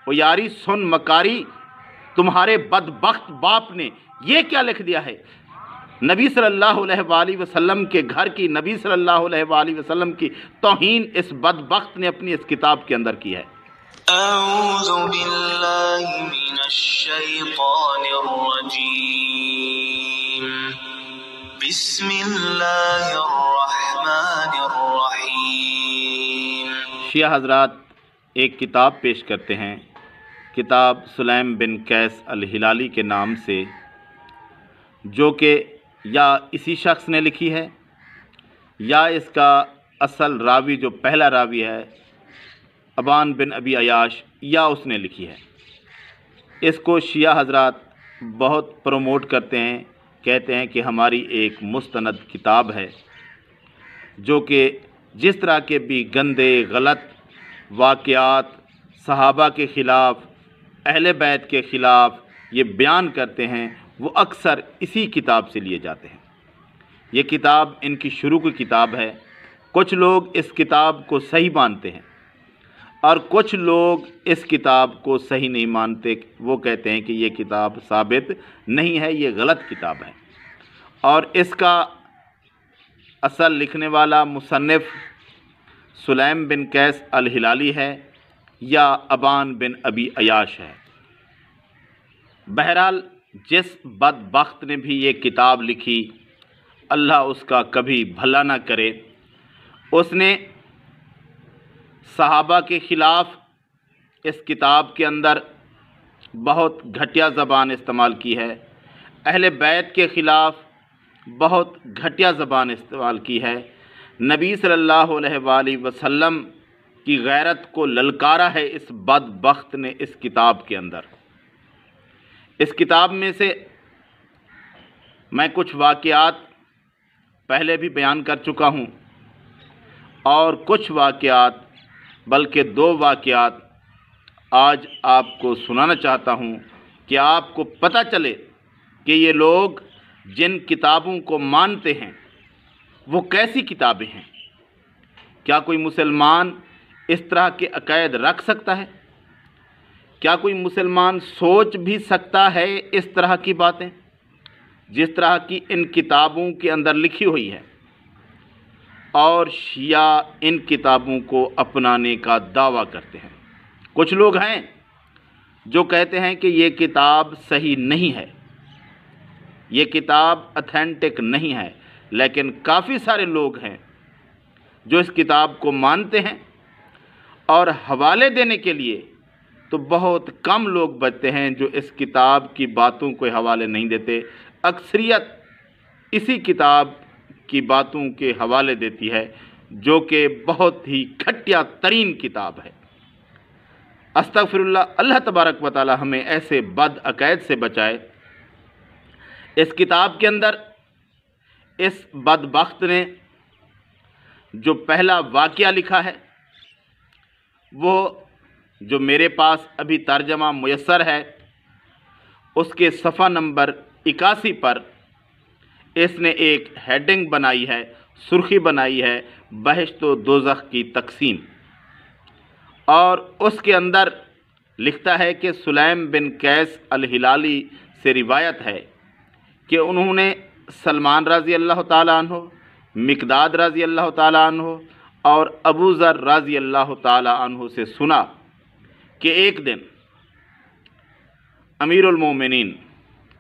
او یاری سن مکاری تمہارے بدبخت باپ نے یہ کیا لکھ دیا ہے۔ نبی صلی اللہ علیہ وآلہ وسلم کے گھر کی، نبی صلی اللہ علیہ وآلہ وسلم کی توہین اس بدبخت نے اپنی اس کتاب کے اندر کی ہے۔ اعوذ باللہ من الشیطان الرجیم، بسم اللہ الرحمن الرحیم۔ شیعہ حضرات ایک کتاب پیش کرتے ہیں، کتاب سلیم بن قیس الہلالی کے نام سے، جو کہ یا اسی شخص نے لکھی ہے یا اس کا اصل راوی جو پہلا راوی ہے ابان بن ابی عیاش، یا اس نے لکھی ہے۔ اس کو شیعہ حضرات بہت پروموٹ کرتے ہیں، کہتے ہیں کہ ہماری ایک مستند کتاب ہے، جو کہ جس طرح کے بھی گندے غلط واقعات صحابہ کے خلاف، اہل بیت کے خلاف یہ بیان کرتے ہیں، وہ اکثر اسی کتاب سے لیے جاتے ہیں۔ یہ کتاب ان کی شروع کی کتاب ہے۔ کچھ لوگ اس کتاب کو صحیح مانتے ہیں اور کچھ لوگ اس کتاب کو صحیح نہیں مانتے، وہ کہتے ہیں کہ یہ کتاب ثابت نہیں ہے، یہ غلط کتاب ہے۔ اور اس کا اصل لکھنے والا مصنف سلیم بن قیس الہلالی ہے یا ابان بن ابی عیاش ہے۔ بہرحال جس بدبخت نے بھی یہ کتاب لکھی، اللہ اس کا کبھی بھلا نہ کرے، اس نے صحابہ کے خلاف اس کتاب کے اندر بہت گھٹیا زبان استعمال کی ہے، اہل بیت کے خلاف بہت گھٹیا زبان استعمال کی ہے، نبی صلی اللہ علیہ وآلہ وسلم کی غیرت کو للکارا ہے اس بدبخت نے اس کتاب کے اندر۔ اس کتاب میں سے میں کچھ واقعات پہلے بھی بیان کر چکا ہوں، اور کچھ واقعات بلکہ 2 واقعات آج آپ کو سنانا چاہتا ہوں کہ آپ کو پتہ چلے کہ یہ لوگ جن کتابوں کو مانتے ہیں وہ کیسی کتابیں ہیں۔ کیا کوئی مسلمان اس طرح کے عقائد رکھ سکتا ہے؟ کیا کوئی مسلمان سوچ بھی سکتا ہے اس طرح کی باتیں جس طرح کی ان کتابوں کے اندر لکھی ہوئی ہے؟ اور شیعہ ان کتابوں کو اپنانے کا دعویٰ کرتے ہیں۔ کچھ لوگ ہیں جو کہتے ہیں کہ یہ کتاب صحیح نہیں ہے، یہ کتاب اتھینٹک نہیں ہے، لیکن کافی سارے لوگ ہیں جو اس کتاب کو مانتے ہیں، اور حوالے دینے کے لیے تو بہت کم لوگ بچتے ہیں جو اس کتاب کی باتوں کو حوالے نہیں دیتے۔ اکثریت اسی کتاب کی باتوں کے حوالے دیتی ہے، جو کہ بہت ہی گھٹیا ترین کتاب ہے۔ استغفر اللہ، اللہ تبارک و تعالی ہمیں ایسے بد عقائد سے بچائے۔ اس کتاب کے اندر اس بدبخت نے جو پہلا واقعہ لکھا ہے، وہ جو میرے پاس ابھی ترجمہ میسر ہے، اس کے صفحہ نمبر 81 پر اس نے ایک ہیڈنگ بنائی ہے، سرخی بنائی ہے، بہشت و دوزخ کی تقسیم، اور اس کے اندر لکھتا ہے کہ سلیم بن قیس الہلالی سے روایت ہے کہ انہوں نے سلمان رضی اللہ تعالیٰ عنہ، مقداد رضی اللہ تعالیٰ عنہ اور ابو ذر رضی اللہ تعالیٰ عنہ سے سنا کہ ایک دن امیر المومنین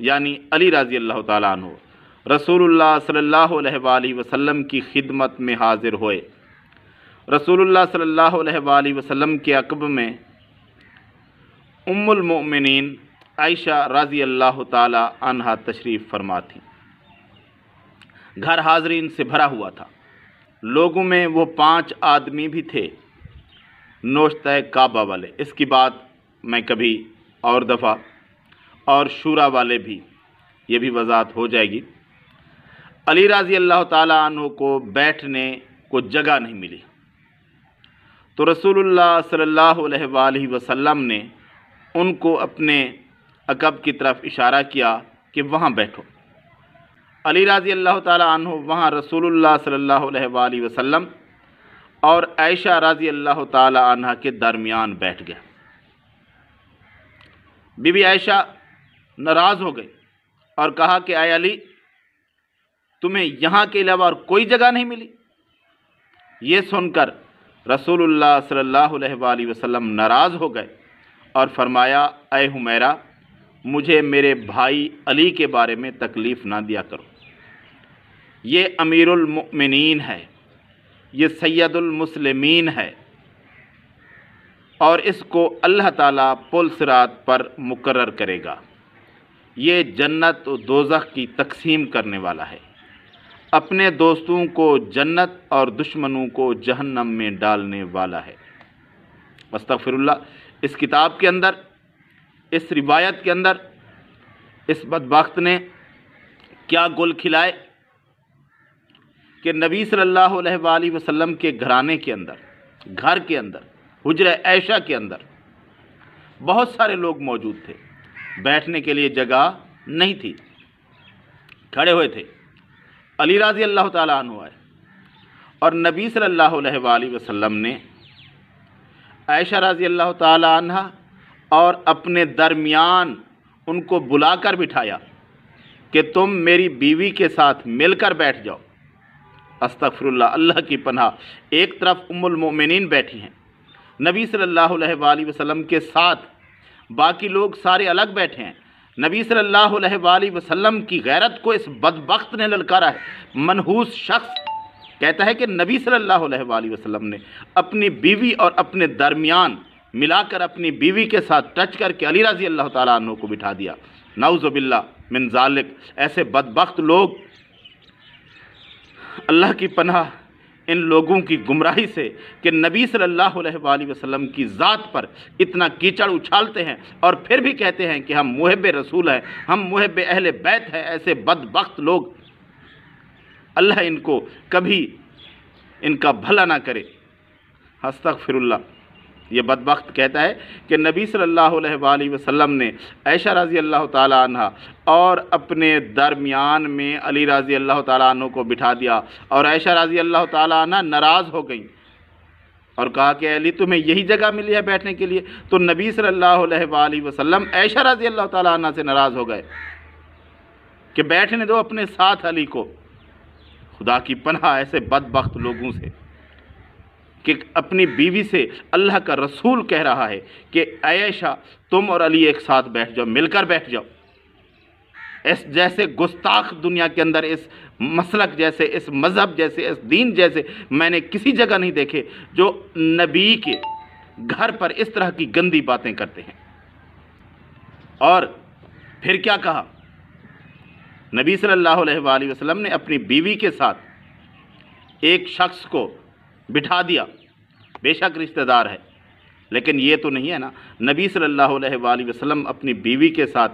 یعنی علی رضی اللہ تعالیٰ عنہ رسول اللہ صلی اللہ علیہ وآلہ وسلم کی خدمت میں حاضر ہوئے۔ رسول اللہ صلی اللہ علیہ وآلہ وسلم کے عقب میں ام المؤمنین عائشہ رضی اللہ تعالی عنہا تشریف فرما تھیں۔ گھر حاضرین سے بھرا ہوا تھا، لوگوں میں وہ 5 آدمی بھی تھے نوشتہ کعبہ والے، اس کی بات میں کبھی اور دفعہ، اور شورا والے بھی، یہ بھی وضاحت ہو جائے گی۔ علی رضی اللہ تعالیٰ عنہ کو بیٹھنے کو جگہ نہیں ملی، تو رسول اللہ صلی اللہ علیہ وآلہ وسلم نے ان کو اپنے عقب کی طرف اشارہ کیا کہ وہاں بیٹھو۔ علی رضی اللہ تعالیٰ عنہ وہاں رسول اللہ صلی اللہ علیہ وآلہ وسلم اور عائشہ رضی اللہ تعالیٰ عنہ کے درمیان بیٹھ گئے۔ بی بی عائشہ ناراض ہو گئی اور کہا کہ اے علی، تمہیں یہاں کے علاوہ اور کوئی جگہ نہیں ملی؟ یہ سن کر رسول اللہ صلی اللہ علیہ وآلہ وسلم ناراض ہو گئے اور فرمایا، اے حمیرہ، مجھے میرے بھائی علی کے بارے میں تکلیف نہ دیا کرو، یہ امیر المؤمنین ہے، یہ سید المسلمین ہے، اور اس کو اللہ تعالیٰ پل صراط پر مقرر کرے گا، یہ جنت و دوزخ کی تقسیم کرنے والا ہے، اپنے دوستوں کو جنت اور دشمنوں کو جہنم میں ڈالنے والا ہے۔ استغفر اللہ۔ اس کتاب کے اندر، اس روایت کے اندر اس بدبخت نے کیا گل کھلائے کہ نبی صلی اللہ علیہ وآلہ وسلم کے گھرانے کے اندر، گھر کے اندر، حجرہ عائشہ کے اندر بہت سارے لوگ موجود تھے، بیٹھنے کے لیے جگہ نہیں تھی، کھڑے ہوئے تھے۔ علی رضی اللہ تعالیٰ عنہ آئے اور نبی صلی اللہ علیہ وآلہ وسلم نے عائشہ رضی اللہ تعالیٰ عنہ اور اپنے درمیان ان کو بلا کر بٹھایا کہ تم میری بیوی کے ساتھ مل کر بیٹھ جاؤ۔ استغفر اللہ، اللہ کی پناہ۔ ایک طرف ام المؤمنین بیٹھی ہیں، نبی صلی اللہ علیہ وآلہ وسلم کے ساتھ باقی لوگ سارے الگ بیٹھے ہیں۔ نبی صلی اللہ علیہ وآلہ وسلم کی غیرت کو اس بدبخت نے للکارا ہے۔ منحوس شخص کہتا ہے کہ نبی صلی اللہ علیہ وآلہ وسلم نے اپنی بیوی اور اپنے درمیان ملا کر اپنی بیوی کے ساتھ ٹچ کر کے علی رضی اللہ تعالیٰ عنہ کو بٹھا دیا۔ نعوذ باللہ من ذالک۔ ایسے بدبخت لوگ، اللہ کی پناہ ان لوگوں کی گمراہی سے کہ نبی صلی اللہ علیہ وآلہ وسلم کی ذات پر اتنا کیچڑ اچھالتے ہیں اور پھر بھی کہتے ہیں کہ ہم محب رسول ہیں، ہم محب اہل بیت ہیں۔ ایسے بدبخت لوگ، اللہ ان کو کبھی ان کا بھلا نہ کرے۔ استغفر اللہ۔ یہ بدبخت کہتا ہے کہ نبی صلی اللہ علیہ وآلہ وسلم نے عائشہ رضی اللہ تعالیٰ عنہ اور اپنے درمیان میں علی رضی اللہ تعالیٰ عنہ کو بٹھا دیا، اور عائشہ رضی اللہ تعالیٰ عنہ ناراض ہو گئیں اور کہا کہ علی، تمہیں یہی جگہ ملی ہے بیٹھنے کے لیے؟ تو نبی صلی اللہ علیہ وآلہ وسلم عائشہ رضی اللہ تعالیٰ عنہ سے ناراض ہو گئے کہ بیٹھنے دو اپنے ساتھ علی کو۔ خدا کی پناہ ایسے بدبخت لوگوں سے کہ اپنی بیوی سے اللہ کا رسول کہہ رہا ہے کہ عائشہ تم اور علی ایک ساتھ بیٹھ جاؤ، مل کر بیٹھ جاؤ۔ اس جیسے گستاخ دنیا کے اندر، اس مسلک جیسے، اس مذہب جیسے، اس دین جیسے میں نے کسی جگہ نہیں دیکھے جو نبی کے گھر پر اس طرح کی گندی باتیں کرتے ہیں۔ اور پھر کیا کہا؟ نبی صلی اللہ علیہ وآلہ وسلم نے اپنی بیوی کے ساتھ ایک شخص کو بٹھا دیا، بے شک رشتہ دار ہے، لیکن یہ تو نہیں ہے نا نبی صلی اللہ علیہ وآلہ وسلم اپنی بیوی کے ساتھ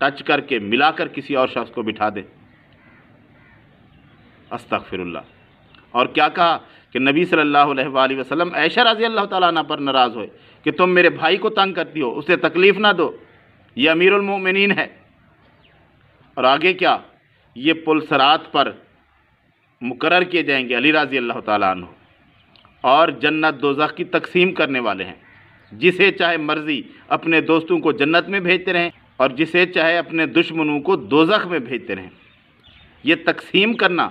ٹچ کر کے ملا کر کسی اور شخص کو بٹھا دے۔ استغفر اللہ۔ اور کیا کہا کہ نبی صلی اللہ علیہ وآلہ وسلم عائشہ رضی اللہ تعالیٰ عنہ پر ناراض ہوئے کہ تم میرے بھائی کو تنگ کرتی ہو، اسے تکلیف نہ دو، یہ امیر المؤمنین ہے۔ اور آگے کیا؟ یہ پل صراط پر مقرر کیے جائیں گے علی رضی اللہ تعالیٰ عنہ، اور جنت دوزخ کی تقسیم کرنے والے ہیں۔ جسے چاہے مرضی اپنے دوستوں کو جنت میں بھیجتے رہیں اور جسے چاہے اپنے دشمنوں کو دوزخ میں بھیجتے رہیں۔ یہ تقسیم کرنا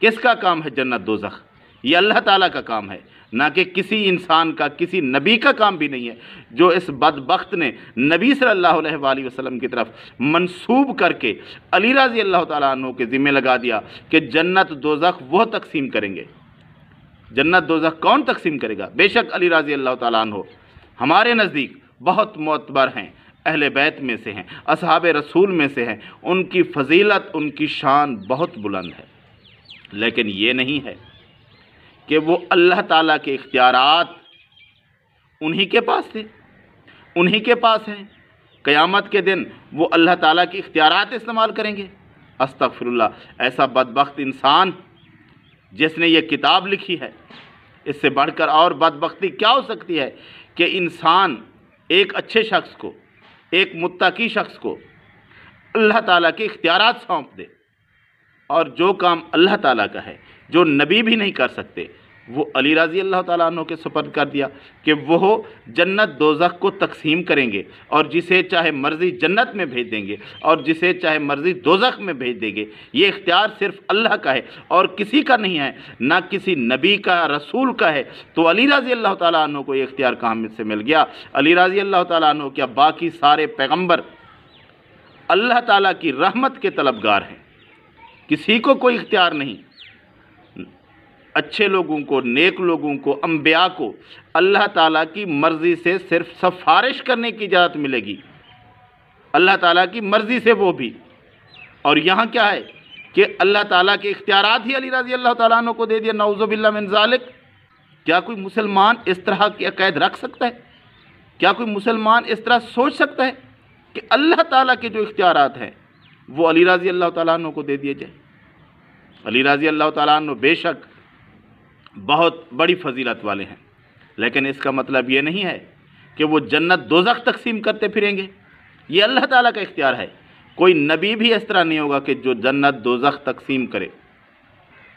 کس کا کام ہے؟ جنت دوزخ یہ اللہ تعالیٰ کا کام ہے، نہ کہ کسی انسان کا، کسی نبی کا کام بھی نہیں ہے، جو اس بدبخت نے نبی صلی اللہ علیہ وآلہ وسلم کی طرف منسوب کر کے علی رضی اللہ تعالیٰ عنہ کے ذمہ لگا دیا کہ جنت دوزخ وہ تقسیم کریں گے۔ جنت دوزخ کون تقسیم کرے گا؟ بے شک علی رضی اللہ تعالیٰ عنہ ہمارے نزدیک بہت معتبر ہیں، اہل بیت میں سے ہیں، اصحاب رسول میں سے ہیں، ان کی فضیلت، ان کی شان بہت بلند ہے، لیکن یہ نہیں ہے کہ وہ اللہ تعالیٰ کے اختیارات انہی کے پاس تھے، انہی کے پاس ہیں، قیامت کے دن وہ اللہ تعالیٰ کے اختیارات استعمال کریں گے۔ استغفر اللہ۔ ایسا بدبخت انسان جس نے یہ کتاب لکھی ہے، اس سے بڑھ کر اور بدبختی کیا ہو سکتی ہے کہ انسان ایک اچھے شخص کو، ایک متقی شخص کو اللہ تعالیٰ کے اختیارات سونپ دے، اور جو کام اللہ تعالیٰ کا ہے، جو نبی بھی نہیں کر سکتے، وہ علی رضی اللہ تعالیٰ عنہ کے سپرد کر دیا کہ وہ جنت دوزخ کو تقسیم کریں گے، اور جسے چاہے مرضی جنت میں بھیج دیں گے اور جسے چاہے مرضی دوزخ میں بھیج دیں گے۔ یہ اختیار صرف اللہ کا ہے اور کسی کا نہیں ہے، نہ کسی نبی کا، رسول کا ہے۔ تو علی رضی اللہ تعالیٰ عنہ کو یہ اختیار کہاں سے مل گیا؟ علی رضی اللہ تعالیٰ عنہ کیا باقی سارے پیغمبر اللہ تعالیٰ کی رحمت کے طلبگار ہیں، کسی کو کوئی اختیار نہیں۔ اچھے لوگوں کو، نیک لوگوں کو، انبیاء کو اللہ تعالیٰ کی مرضی سے صرف سفارش کرنے کی اجازت ملے گی، اللہ تعالیٰ کی مرضی سے وہ بھی۔ اور یہاں کیا ہے کہ اللہ تعالیٰ کے اختیارات ہی علی رضی اللہ تعالیٰ عنہ کو دے دیا، نعوذ باللہ من ذالک۔ کیا کوئی مسلمان اس طرح کے عقائد رکھ سکتا ہے؟ کیا کوئی مسلمان اس طرح سوچ سکتا ہے کہ اللہ تعالیٰ کے جو اختیارات ہیں وہ علی رضی اللہ تعالیٰ عنہ کو دے دیے جائیں؟ علی رضی اللہ تعالیٰ عنہ بے شک بہت بڑی فضیلت والے ہیں، لیکن اس کا مطلب یہ نہیں ہے کہ وہ جنت دوزخ تقسیم کرتے پھریں گے۔ یہ اللہ تعالیٰ کا اختیار ہے، کوئی نبی بھی اس طرح نہیں ہوگا کہ جو جنت دوزخ تقسیم کرے۔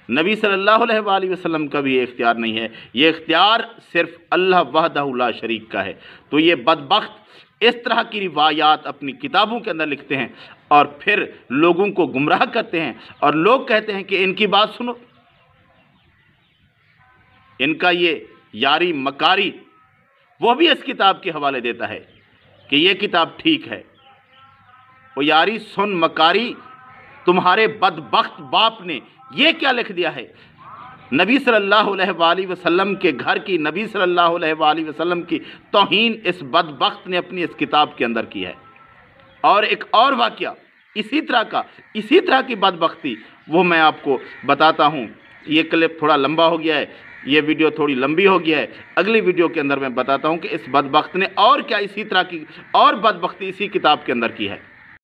نبی صلی اللہ علیہ وآلہ وسلم کا بھی یہ اختیار نہیں ہے، یہ اختیار صرف اللہ وحدہ لا شریک کا ہے۔ تو یہ بدبخت اس طرح کی روایات اپنی کتابوں کے اندر لکھتے ہیں اور پھر لوگوں کو گمراہ کرتے ہیں، اور لوگ کہتے ہیں کہ ان کی بات سنو، ان کا یہ یاری مکاری، وہ بھی اس کتاب کے حوالے دیتا ہے کہ یہ کتاب ٹھیک ہے۔ وہ یاری سن مکاری تمہارے بدبخت باپ نے یہ کیا لکھ دیا ہے؟ نبی صلی اللہ علیہ وآلہ وسلم کے گھر کی، نبی صلی اللہ علیہ وآلہ وسلم کی توہین اس بدبخت نے اپنی اس کتاب کے اندر کی ہے۔ اور ایک اور واقعہ اسی طرح کی بدبختی وہ میں آپ کو بتاتا ہوں۔ یہ کلپ تھوڑا لمبا ہو گیا ہے، یہ ویڈیو تھوڑی لمبی ہو گیا ہے، اگلی ویڈیو کے اندر میں بتاتا ہوں کہ اس بدبخت نے اور کیا اسی طرح کی اور بدبختی اسی کتاب کے اندر کی ہے۔